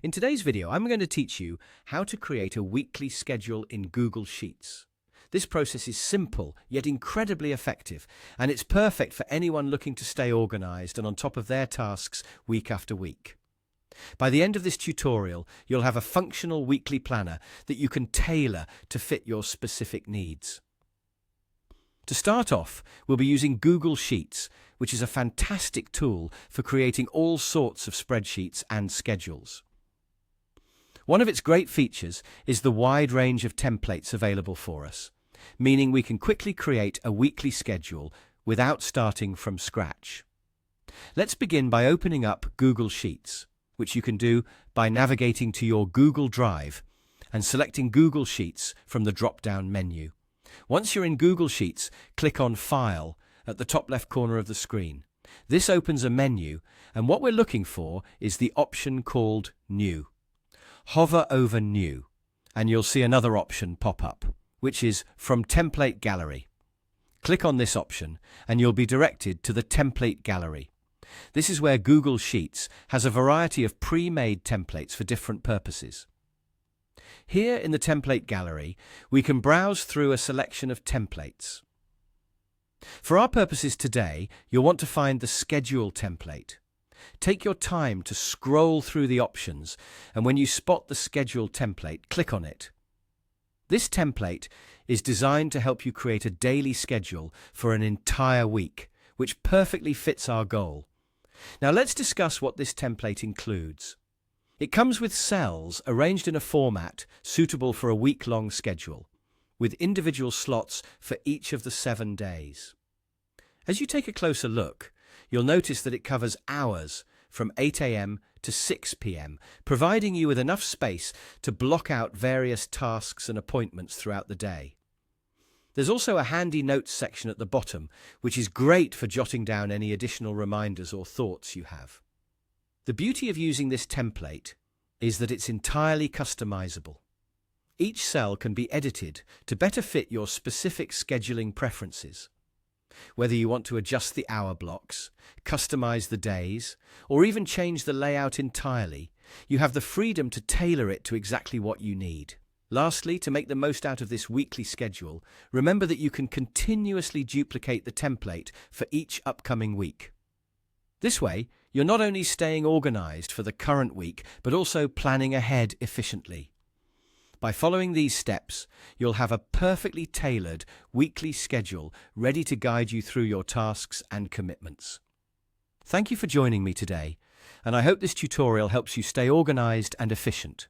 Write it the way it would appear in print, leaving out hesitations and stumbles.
In today's video, I'm going to teach you how to create a weekly schedule in Google Sheets. This process is simple, yet incredibly effective, and it's perfect for anyone looking to stay organized and on top of their tasks week after week. By the end of this tutorial, you'll have a functional weekly planner that you can tailor to fit your specific needs. To start off, we'll be using Google Sheets, which is a fantastic tool for creating all sorts of spreadsheets and schedules. One of its great features is the wide range of templates available for us, meaning we can quickly create a weekly schedule without starting from scratch. Let's begin by opening up Google Sheets, which you can do by navigating to your Google Drive and selecting Google Sheets from the drop-down menu. Once you're in Google Sheets, click on File at the top left corner of the screen. This opens a menu, and what we're looking for is the option called New. Hover over New, and you'll see another option pop up, which is From Template Gallery. Click on this option, and you'll be directed to the Template Gallery. This is where Google Sheets has a variety of pre-made templates for different purposes. Here in the Template Gallery, we can browse through a selection of templates. For our purposes today, you'll want to find the Schedule template. Take your time to scroll through the options, and when you spot the Schedule template, click on it. This template is designed to help you create a daily schedule for an entire week, which perfectly fits our goal. Now let's discuss what this template includes. It comes with cells arranged in a format suitable for a week-long schedule, with individual slots for each of the 7 days. As you take a closer look, you'll notice that it covers hours from 8 a.m. to 6 p.m., providing you with enough space to block out various tasks and appointments throughout the day. There's also a handy notes section at the bottom, which is great for jotting down any additional reminders or thoughts you have. The beauty of using this template is that it's entirely customizable. Each cell can be edited to better fit your specific scheduling preferences. Whether you want to adjust the hour blocks, customize the days, or even change the layout entirely, you have the freedom to tailor it to exactly what you need. Lastly, to make the most out of this weekly schedule, remember that you can continuously duplicate the template for each upcoming week. This way, you're not only staying organized for the current week, but also planning ahead efficiently. By following these steps, you'll have a perfectly tailored weekly schedule ready to guide you through your tasks and commitments. Thank you for joining me today, and I hope this tutorial helps you stay organized and efficient.